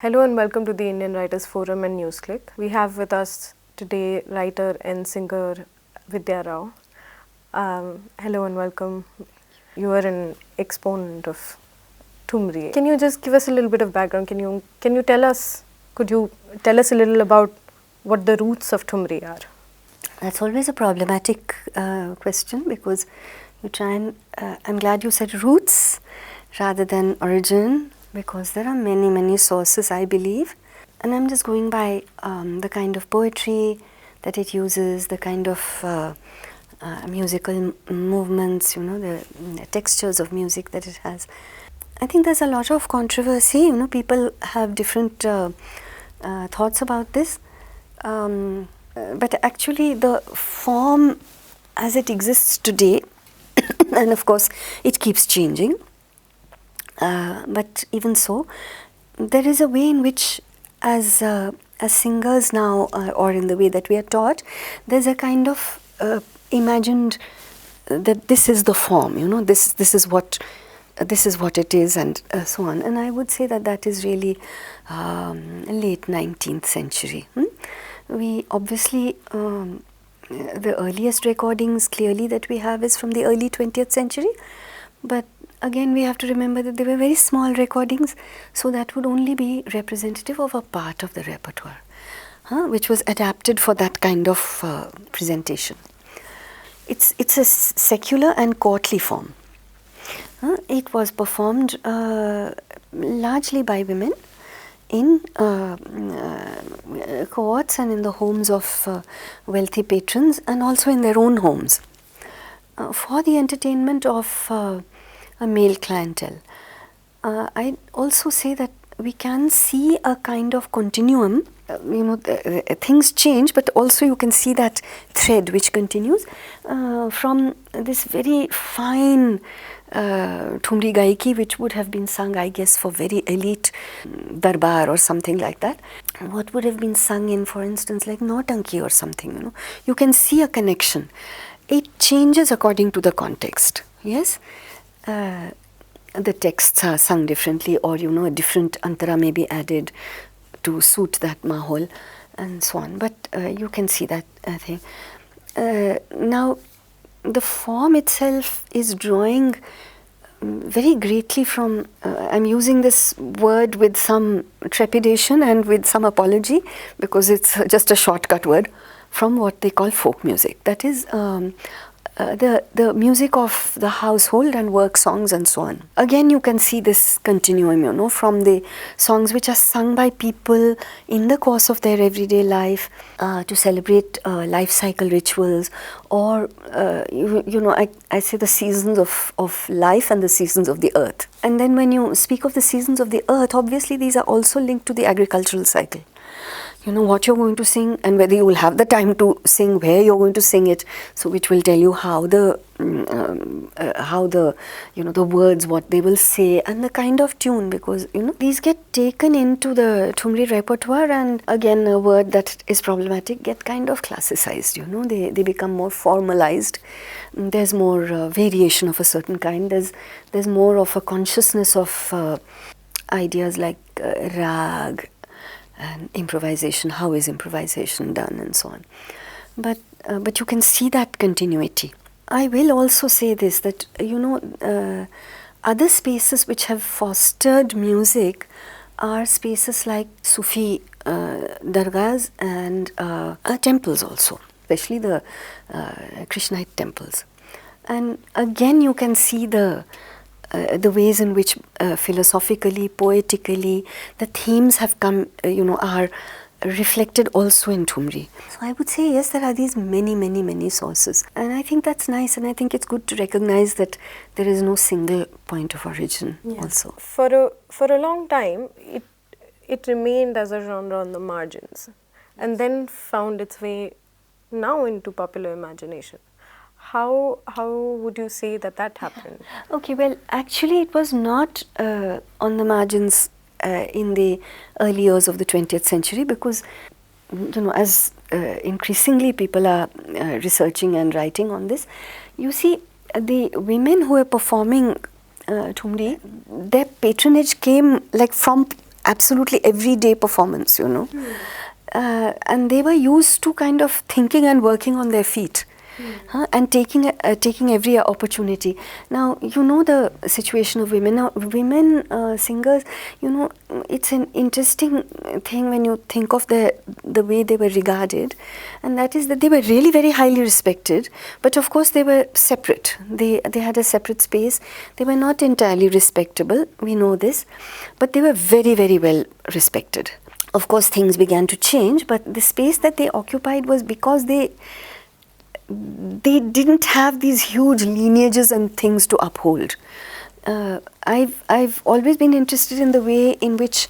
Hello and welcome to the Indian Writers Forum and NewsClick. We have with us today writer and singer Vidya Rao. Hello and welcome. You are an exponent of Thumri. Can you just give us a little bit of background? Can you tell us? Could you tell us a little about what the roots of Thumri are? That's always a problematic question because you try and I'm glad you said roots rather than origin, because there are many sources, I believe, and I'm just going by the kind of poetry that it uses, the kind of musical movements, the textures of music that it has. I think there's a lot of controversy. People have different thoughts about this, but actually the form as it exists today, and of course it keeps changing. But even so, there is a way in which, as singers now, or in the way that we are taught, there's a kind of imagined that this is the form. This is what it is, and so on. And I would say that that is really late 19th century. We obviously the earliest recordings clearly that we have is from the early 20th century, but again, we have to remember that they were very small recordings, so that would only be representative of a part of the repertoire, which was adapted for that kind of presentation. It's a secular and courtly form. It was performed largely by women in courts and in the homes of wealthy patrons, and also in their own homes, for the entertainment of a male clientele. I also say that we can see a kind of continuum. Things change, but also you can see that thread which continues from this very fine Thumri Gaiki, which would have been sung, I guess, for very elite darbar or something like that. What would have been sung in, for instance, like Nautanki or something. You can see a connection. It changes according to the context. Yes. The texts are sung differently, or a different antara may be added to suit that mahol, and so on. But you can see that thing. Now, the form itself is drawing very greatly from, I'm using this word with some trepidation and with some apology, because it's just a shortcut word, from what they call folk music. That is the music of the household and work songs and so on. Again, you can see this continuum, from the songs which are sung by people in the course of their everyday life to celebrate life cycle rituals, or, I say the seasons of life and the seasons of the earth. And then when you speak of the seasons of the earth, obviously these are also linked to the agricultural cycle. What you're going to sing, and whether you will have the time to sing, where you're going to sing it, so which will tell you how the the words, what they will say, and the kind of tune, because these get taken into the Thumri repertoire, and again, a word that is problematic, get kind of classicized. They become more formalized. There's more variation of a certain kind. There's more of a consciousness of ideas like rag and improvisation. How is improvisation done, and so on. But you can see that continuity. I will also say this, that other spaces which have fostered music are spaces like Sufi dargahs and temples also, especially the Krishnite temples. And again, you can see the ways in which philosophically, poetically, the themes have come, are reflected also in Thumri. So I would say, yes, there are these many sources. And I think that's nice, and I think it's good to recognize that there is no single point of origin also. For a long time, it remained as a genre on the margins, and then found its way now into popular imagination. How would you say that happened? Okay, well, actually it was not on the margins in the early years of the 20th century, because as increasingly people are researching and writing on this, you see the women who were performing Thumri, their patronage came like from absolutely everyday performance, you know. And they were used to kind of thinking and working on their feet. And taking every opportunity. Now, you know the situation of women. Now, women singers, you know, it's an interesting thing when you think of the way they were regarded, and that is that they were really very highly respected. But of course, they were separate. They had a separate space. They were not entirely respectable. We know this, but they were very, very well respected. Of course, things began to change, but the space that they occupied was because they didn't have these huge lineages and things to uphold. I've always been interested in the way in which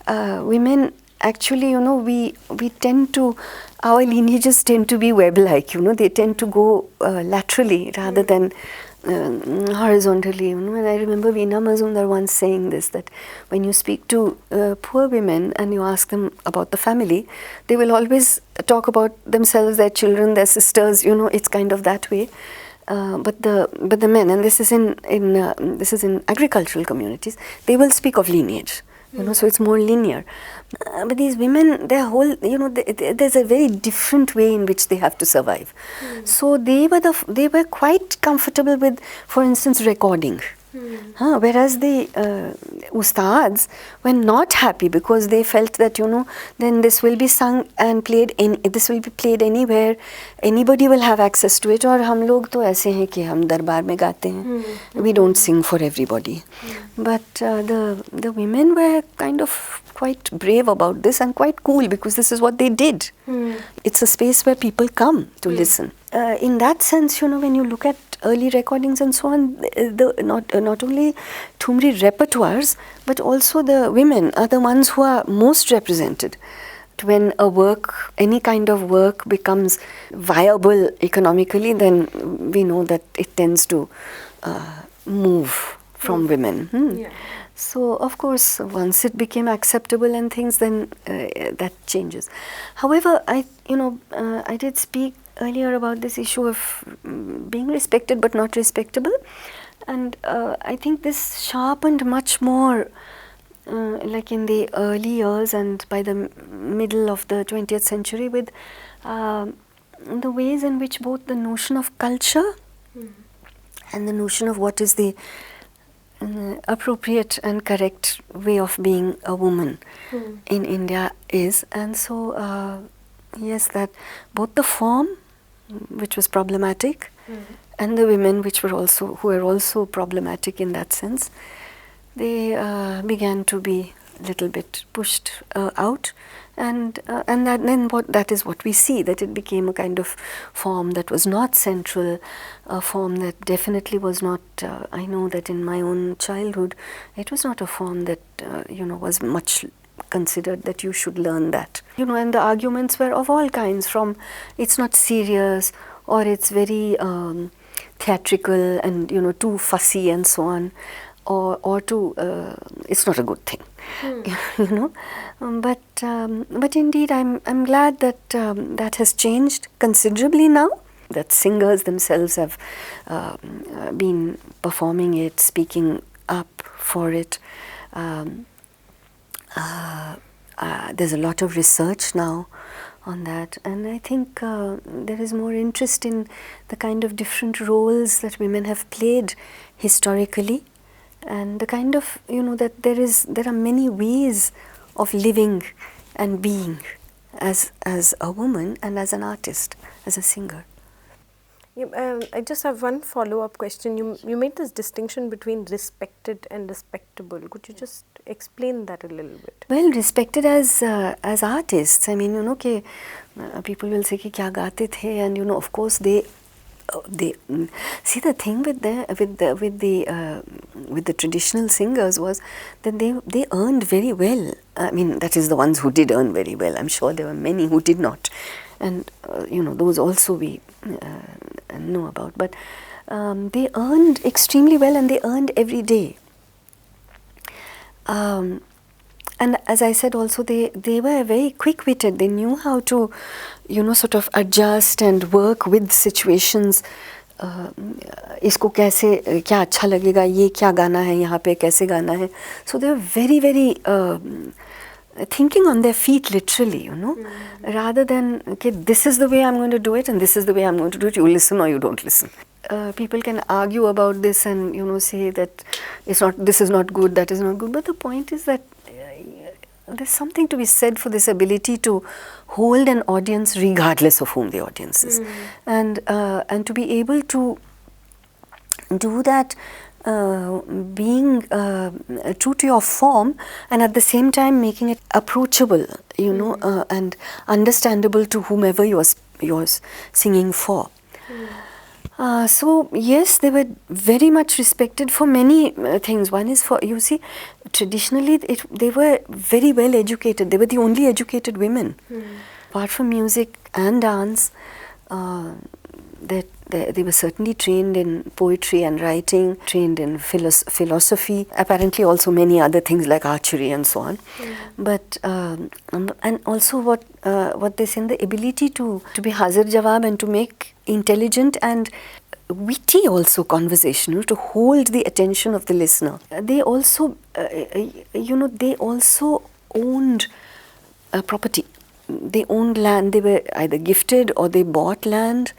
women actually, you know, we tend to, our lineages tend to be web-like, you know, they tend to go laterally rather than horizontally, you know. And I remember Veena Mazumdar once saying this, that when you speak to poor women and you ask them about the family, they will always talk about themselves, their children, their sisters, you know, it's kind of that way. But the men, and this is in agricultural communities, they will speak of lineage. You know, so it's more linear. But these women, their whole, you know, there's a very different way in which they have to survive. So they were quite comfortable with, for instance, recording. Whereas the ustads were not happy because they felt that, you know, then this will be sung and played this will be played anywhere, anybody will have access to it. और हम लोग तो ऐसे हैं कि हम दरबार में गाते हैं. We don't sing for everybody. But the women were kind of quite brave about this and quite cool because this is what they did. It's a space where people come to listen. In that sense, you know, when you look at early recordings and so on, not only Thumri repertoires, but also the women are the ones who are most represented. When a work, any kind of work becomes viable economically, then we know that it tends to move from women. Yeah. So, of course, once it became acceptable and things, then that changes. However, I did speak earlier about this issue of being respected but not respectable. And I think this sharpened much more like in the early years and by the middle of the 20th century with the ways in which both the notion of culture and the notion of what is the appropriate and correct way of being a woman in India is. And so, yes, that both the form, which was problematic, and the women, who were also problematic in that sense, they began to be a little bit pushed out, and that is what we see, that it became a kind of form that was not central, a form that definitely was not. I know that in my own childhood, it was not a form that was much considered that you should learn that. And the arguments were of all kinds, from it's not serious, or it's very theatrical and too fussy and so on, or to it's not a good thing. But indeed I'm glad that that has changed considerably now, that singers themselves have been performing it, speaking up for it. There's a lot of research now on that, and I think there is more interest in the kind of different roles that women have played historically, and the kind of that there are many ways of living and being as a woman and as an artist, as a singer. I just have one follow-up question. You made this distinction between respected and respectable. Could you just explain that a little bit? Well, respected as artists. I mean, कि people will say कि क्या गाते थे, and of course they see, the thing with the traditional singers was that they earned very well. I mean, that is the ones who did earn very well. I'm sure there were many who did not, and those also we know about. But they earned extremely well, and they earned every day. And as I said also, they were very quick-witted. They knew how to, sort of adjust and work with situations. इसको कैसे, क्या अच्छा लगेगा, ये क्या गाना है यहाँ पे, कैसे गाना है. So they were very, very thinking on their feet literally, rather than, okay, this is the way I'm going to do it and this is the way I'm going to do it, you listen or you don't listen. People can argue about this and, say that this is not good, that is not good, but the point is that there's something to be said for this ability to hold an audience regardless of whom the audience is. And to be able to do that being true to your form and at the same time making it approachable, and understandable to whomever you're singing for. So yes, they were very much respected for many things. One is for, traditionally they were very well educated. They were the only educated women. Apart from music and dance, they were certainly trained in poetry and writing, trained in philosophy, apparently also many other things like archery and so on. But and also what they say, the ability to be hazir jawab and to make intelligent and witty also conversation, to hold the attention of the listener. They also, they also owned property. They owned land. They were either gifted or they bought land,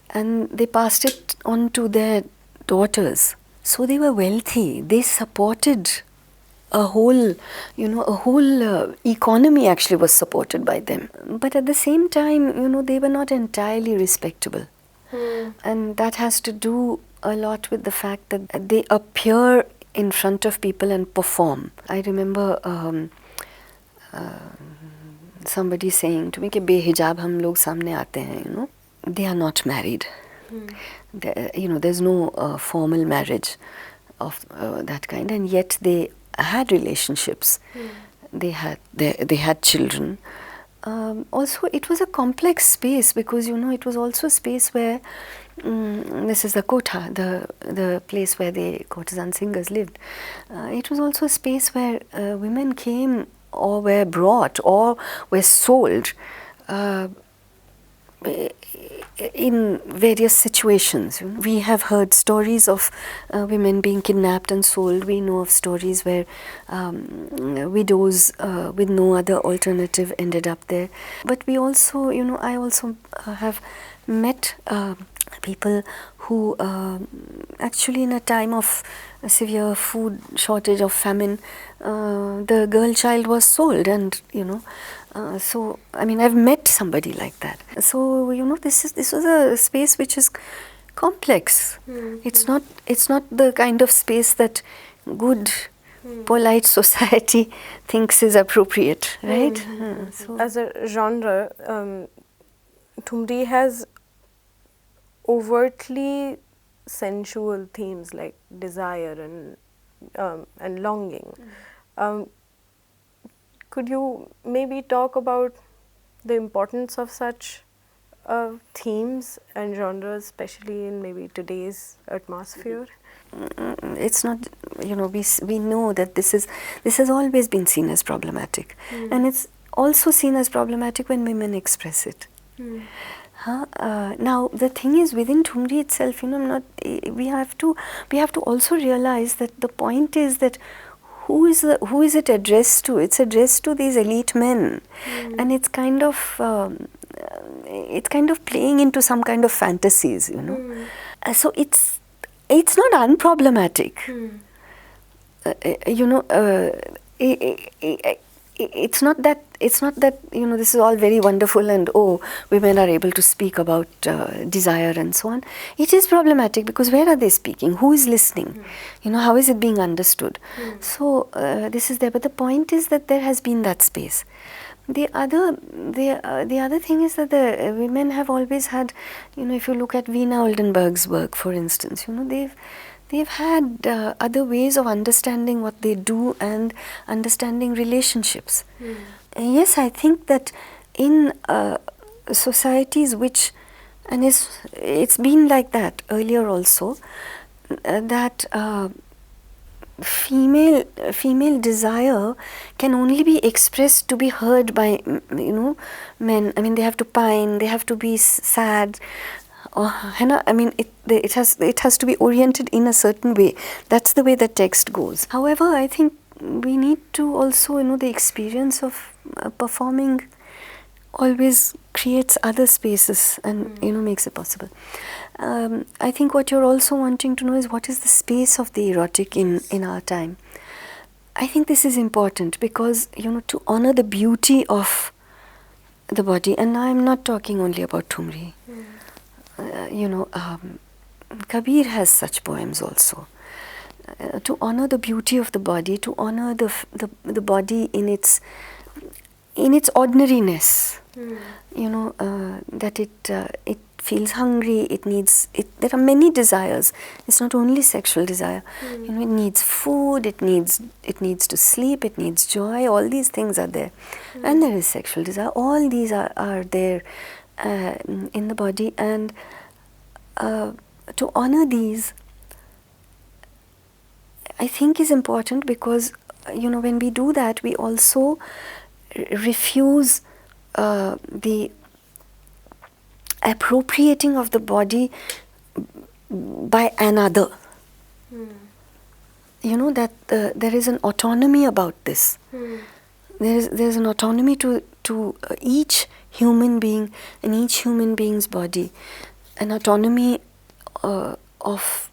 and they passed it on to their daughters. So they were wealthy. They supported a whole economy actually was supported by them. But at the same time, they were not entirely respectable. And that has to do a lot with the fact that they appear in front of people and perform. I remember somebody saying to me कि बेहिजाब हम लोग सामने आते हैं, they are not married. There's no formal marriage of that kind, and yet they had relationships. They had children. Also, it was a complex space because it was also a space where this is the kotha, the place where the courtesan singers lived. It was also a space where women came or were brought or were sold in various situations. We have heard stories of women being kidnapped and sold. We know of stories where widows with no other alternative ended up there. But we also, I also have met people who actually in a time of a severe food shortage of famine, the girl child was sold, and so I've met somebody like that. So this was a space which is complex. It's not the kind of space that good polite society thinks is appropriate, right? So as a genre, Thumri has overtly sensual themes like desire and longing. Could you maybe talk about the importance of such themes and genres, especially in maybe today's atmosphere? It's not, we know that this has always been seen as problematic, and it's also seen as problematic when women express it. Now the thing is, within Thumri itself, we have to also realize that the point is that who is it addressed to? It's addressed to these elite men, and it's kind of playing into some kind of fantasies, So it's not unproblematic. It's not that this is all very wonderful and women are able to speak about desire and so on. It is problematic because where are they speaking? Who is listening? How is it being understood? So this is there, but the point is that there has been that space. The other thing is that the women have always had, if you look at Veena Oldenburg's work, for instance, they've had other ways of understanding what they do and understanding relationships. Yes, I think that in societies which, and it's been like that earlier also, that female desire can only be expressed to be heard by men. They have to pine, they have to be sad. It has to be oriented in a certain way. That's the way the text goes. However, I think we need to also, the experience of performing always creates other spaces and makes it possible. I think what you're also wanting to know is what is the space of the erotic in our time. I think this is important because to honor the beauty of the body, and I'm not talking only about Thumri. Kabir has such poems also. To honor the beauty of the body, to honor the body in its ordinariness. That it feels hungry. It needs. There are many desires. It's not only sexual desire. It needs food. It needs to sleep. It needs joy. All these things are there, and there is sexual desire. All these are there in the body, and to honor these, I think, is important because when we do that, we also refuse the appropriating of the body by another. That there is an autonomy about this. There's an autonomy to each human being and each human being's body, an autonomy of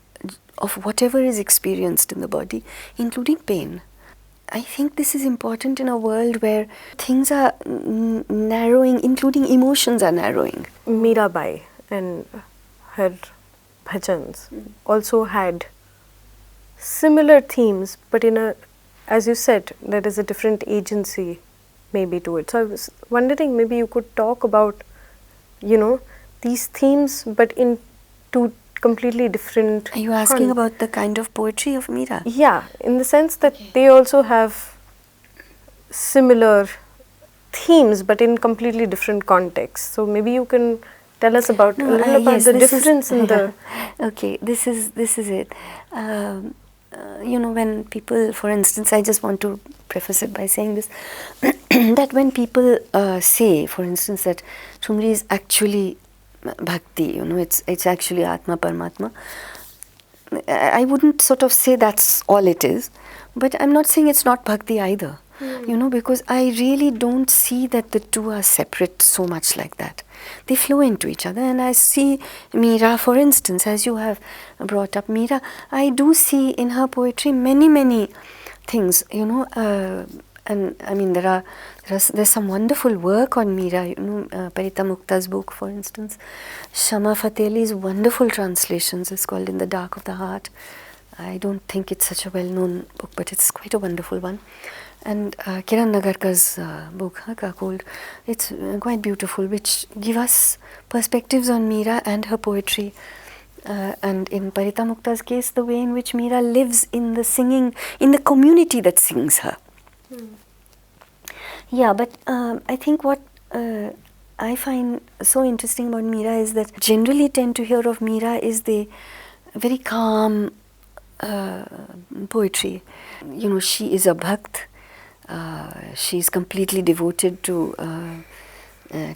whatever is experienced in the body, including pain. I think this is important in a world where things are narrowing, including emotions are narrowing. Mirabai and her bhajans also had similar themes, but as you said, there is a different agency maybe to it. So I was wondering, maybe you could talk about, these themes, but in two completely different. Are you asking about the kind of poetry of Meera? Yeah, in the sense that they also have similar themes, but in completely different contexts. So maybe you can tell us about a little about the difference in the. Okay, this is it. When people, for instance, I just want to preface it by saying this, that when people say, for instance, that Thumri is actually bhakti, it's actually Atma Paramatma, I wouldn't sort of say that's all it is, but I'm not saying it's not bhakti either, because I really don't see that the two are separate so much like that. They flow into each other, and I see Meera, for instance, as you have brought up Meera, I do see in her poetry many things, and I mean there's some wonderful work on Meera, Parita Mukta's book, for instance. Shama Fatehli's wonderful translations is called In the Dark of the Heart. I don't think it's such a well-known book, but it's quite a wonderful one. And Kiran Nagarkar's book, Kakold, it's quite beautiful, which give us perspectives on Meera and her poetry. And in Parita Mukta's case, the way in which Meera lives in the singing, in the community that sings her. Yeah, but I think what I find so interesting about Meera is that generally tend to hear of Meera is the very calm poetry. She is a bhakt. She is completely devoted to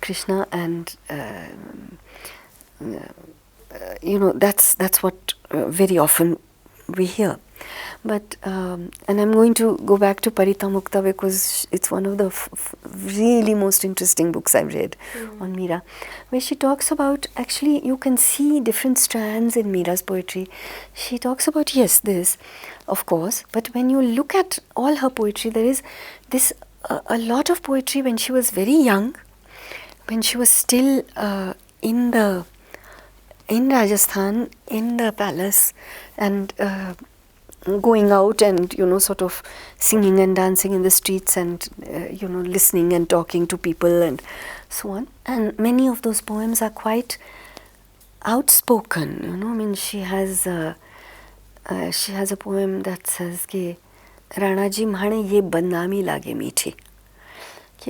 Krishna, and that's what very often we hear. But and I'm going to go back to Parita Mukta because it's one of the really most interesting books I've read on Meera, where she talks about, actually you can see different strands in Meera's poetry. She talks about, yes, this, of course, but when you look at all her poetry, there is this a lot of poetry when she was very young, when she was still in Rajasthan, in the palace, and going out and sort of singing and dancing in the streets, and listening and talking to people and so on. And many of those poems are quite outspoken. I mean, she has a poem that says कि राणा जी म्हाणे ये बदनामी लागे मीठी.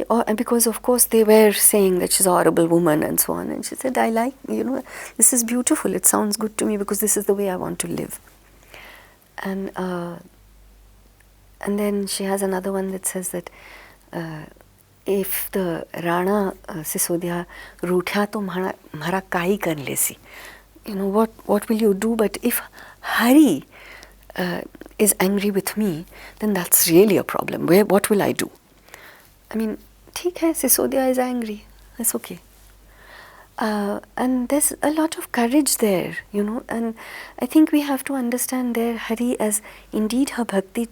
And because of course they were saying that she's a horrible woman and so on, and she said, I like, this is beautiful, it sounds good to me because this is the way I want to live. And then she has another one that says that if the Rana Sisodhya रूठा तो म्हारा काई कर Lesi, what will you do? But if Hari is angry with me, then that's really a problem. What will I do? I mean, ठीक है, Sisodia is angry. That's okay. And there's a lot of courage there, you know, and I think we have to understand there Hari as indeed her bhakti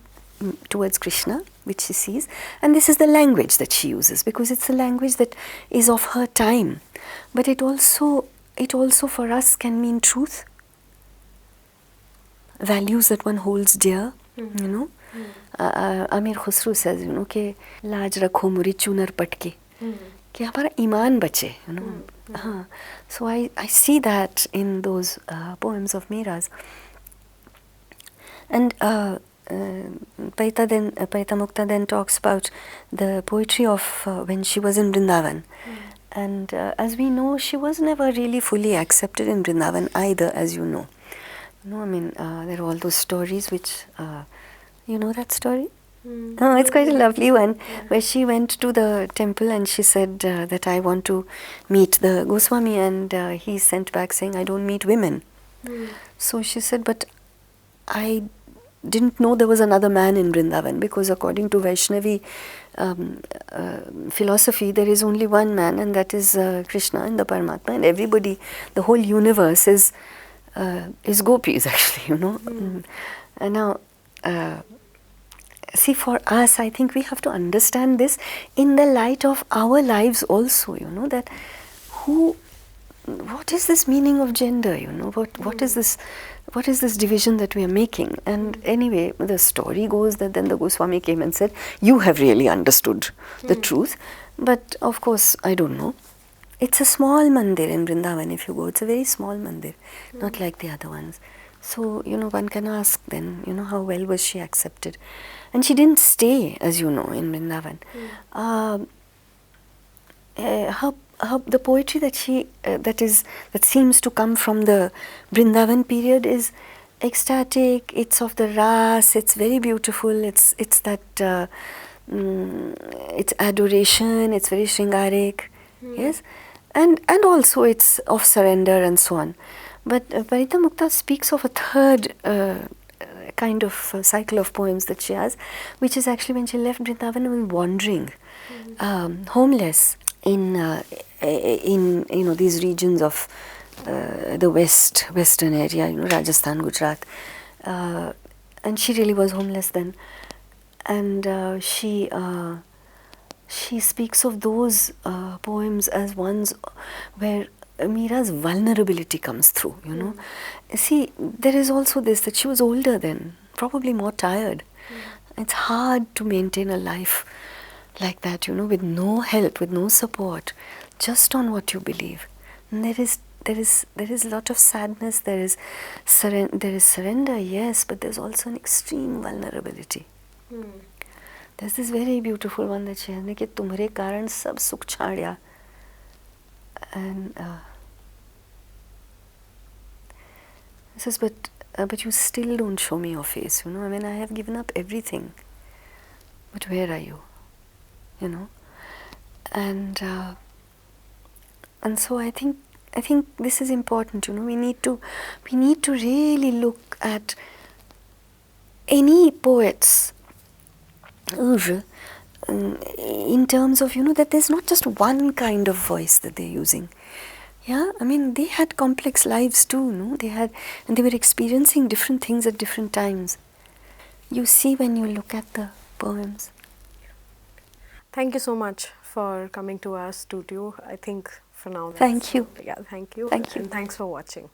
towards Krishna, which she sees, and this is the language that she uses because it's a language that is of her time, but it also for us can mean truth, values that one holds dear, you know. Amir Khusru says, you know, कि लाज रखो मुरी चूनर पटके, कि हमारा ईमान बचे, you know. So I see that in those poems of Meera's. And Parita Mukta then talks about the poetry of when she was in Vrindavan. And as we know, she was never really fully accepted in Vrindavan either, as you know. I mean, there are all those stories which, you know that story? Oh, it's quite a lovely one, where she went to the temple and she said that I want to meet the Goswami, and he sent back saying, I don't meet women. So she said, but I didn't know there was another man in Vrindavan, because according to Vaishnavi philosophy, there is only one man, and that is Krishna and the Paramatma, and everybody, the whole universe is gopis actually, you know. And now, see, for us, I think we have to understand this in the light of our lives also, you know, that what is this meaning of gender, you know, what is this division that we are making? And anyway, the story goes that then the Goswami came and said, you have really understood the truth, but of course, I don't know. It's a small mandir in Vrindavan, if you go, it's a very small mandir, not like the other ones. So, you know, one can ask then, you know, how well was she accepted? And she didn't stay, as you know, in Vrindavan. The poetry that seems to come from the Vrindavan period is ecstatic. It's of the ras. It's very beautiful. It's that it's adoration. It's very shringarik, yes, and also it's of surrender and so on. But Parita Mukta speaks of a third kind of cycle of poems that she has, which is actually when she left Vrindavan and was wandering, homeless in you know, these regions of the western area, you know, Rajasthan, Gujarat, and she really was homeless then, and she speaks of those poems as ones where Meera's vulnerability comes through, you know. See, there is also this, that she was older then, probably more tired. It's hard to maintain a life like that, you know, with no help, with no support, just on what you believe. And there is a lot of sadness, there is surrender, yes, but there's also an extreme vulnerability. There's this very beautiful one that she has, कि तुम्हारे कारण सब सुख छाड़या. And says, but you still don't show me your face, you know. I mean, I have given up everything, but where are you, you know? And so I think this is important, you know. We need to really look at any poets in terms of, you know, that there's not just one kind of voice that they're using. Yeah, I mean, they had complex lives too, no? And they were experiencing different things at different times. You see when you look at the poems. Thank you so much for coming to our studio. I think for now. Thank you. Yeah, thank you. Thank you. And thanks for watching.